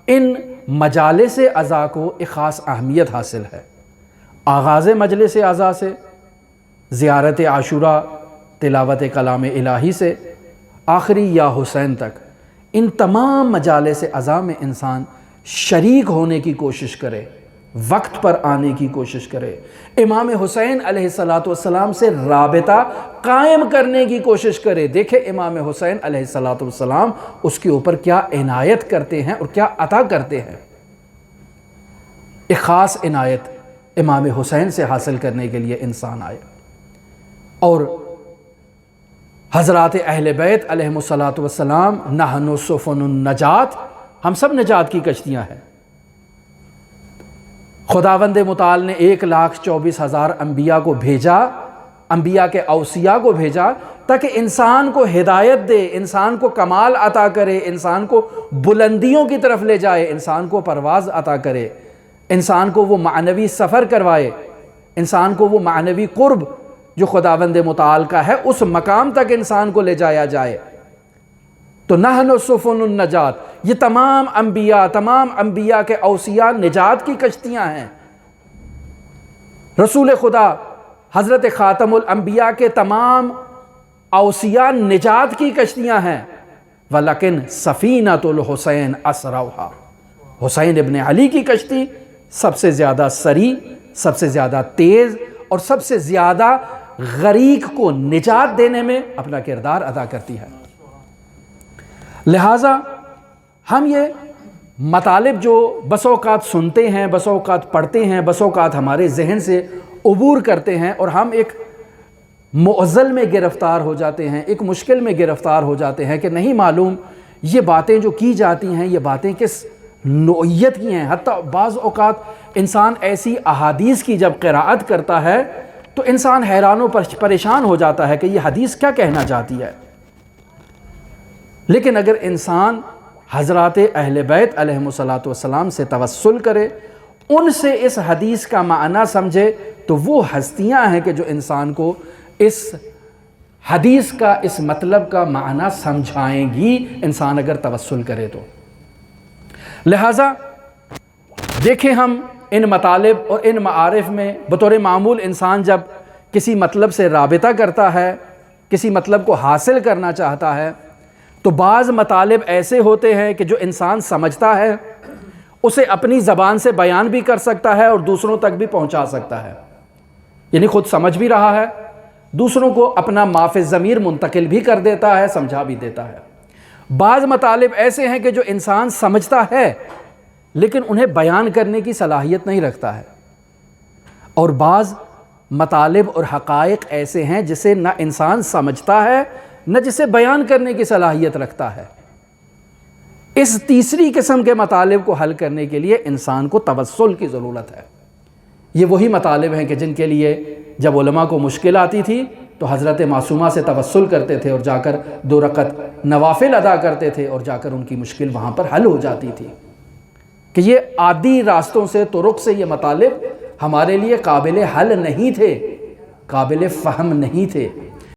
ان مجالس عزا کو ایک خاص اہمیت حاصل ہے۔ آغاز مجلس عزا سے، زیارت عاشوراء، تلاوت کلام الہی سے، آخری یا حسین تک، ان تمام مجالس عزا میں انسان شریک ہونے کی کوشش کرے، وقت پر آنے کی کوشش کرے، امام حسین علیہ السلام سے رابطہ قائم کرنے کی کوشش کرے۔ دیکھیں امام حسین علیہ السلام اس کے اوپر کیا عنایت کرتے ہیں اور کیا عطا کرتے ہیں۔ ایک خاص عنایت امام حسین سے حاصل کرنے کے لیے انسان آئے، اور حضرات اہل بیت علیہم السلام نحن سفن النجات، ہم سب نجات کی کشتیاں ہیں۔ خداوند متعال نے 1,24,000 انبیاء کو بھیجا، انبیاء کے اوصیاء کو بھیجا تاکہ انسان کو ہدایت دے، انسان کو کمال عطا کرے، انسان کو بلندیوں کی طرف لے جائے، انسان کو پرواز عطا کرے، انسان کو وہ معنوی سفر کروائے، انسان کو وہ معنوی قرب جو خداوند متعال کا ہے اس مقام تک انسان کو لے جایا جائے۔ تو نحن سفن النجات، یہ تمام انبیاء کے اوصیاء نجات کی کشتیاں ہیں۔ رسول خدا حضرت خاتم الانبیاء کے تمام اوصیاء نجات کی کشتیاں ہیں۔ ولیکن سفینۃ الحسین اسرعھا، حسین ابن علی کی کشتی سب سے زیادہ سریع، سب سے زیادہ تیز اور سب سے زیادہ غریق کو نجات دینے میں اپنا کردار ادا کرتی ہے۔ لہٰذا ہم یہ مطالب جو بس اوقات سنتے ہیں، بس اوقات پڑھتے ہیں، بس اوقات ہمارے ذہن سے عبور کرتے ہیں اور ہم ایک معضل میں گرفتار ہو جاتے ہیں، ایک مشکل میں گرفتار ہو جاتے ہیں کہ نہیں معلوم یہ باتیں جو کی جاتی ہیں یہ باتیں کس نوعیت کی ہیں۔ حتیٰ بعض اوقات انسان ایسی احادیث کی جب قراءت کرتا ہے تو انسان حیران و پریشان ہو جاتا ہے کہ یہ حدیث کیا کہنا چاہتی ہے۔ لیکن اگر انسان حضرات اہل بیت علیہم السلام سے توسل کرے، ان سے اس حدیث کا معنی سمجھے، تو وہ ہستیاں ہیں کہ جو انسان کو اس حدیث کا، اس مطلب کا معنی سمجھائیں گی، انسان اگر توسل کرے تو۔ لہٰذا دیکھیں ہم ان مطالب اور ان معارف میں بطور معمول انسان جب کسی مطلب سے رابطہ کرتا ہے، کسی مطلب کو حاصل کرنا چاہتا ہے، تو بعض مطالب ایسے ہوتے ہیں کہ جو انسان سمجھتا ہے اسے اپنی زبان سے بیان بھی کر سکتا ہے اور دوسروں تک بھی پہنچا سکتا ہے، یعنی خود سمجھ بھی رہا ہے، دوسروں کو اپنا ما فی الضمیر منتقل بھی کر دیتا ہے، سمجھا بھی دیتا ہے۔ بعض مطالب ایسے ہیں کہ جو انسان سمجھتا ہے لیکن انہیں بیان کرنے کی صلاحیت نہیں رکھتا ہے، اور بعض مطالب اور حقائق ایسے ہیں جسے نہ انسان سمجھتا ہے نہ جسے بیان کرنے کی صلاحیت رکھتا ہے۔ اس تیسری قسم کے مطالب کو حل کرنے کے لیے انسان کو توسل کی ضرورت ہے۔ یہ وہی مطالب ہیں کہ جن کے لیے جب علماء کو مشکل آتی تھی تو حضرت معصومہ سے توسل کرتے تھے اور جا کر 2 رکعت نوافل ادا کرتے تھے اور جا کر ان کی مشکل وہاں پر حل ہو جاتی تھی۔ کہ یہ عادی راستوں سے، طرق سے یہ مطالب ہمارے لیے قابل حل نہیں تھے، قابل فہم نہیں تھے۔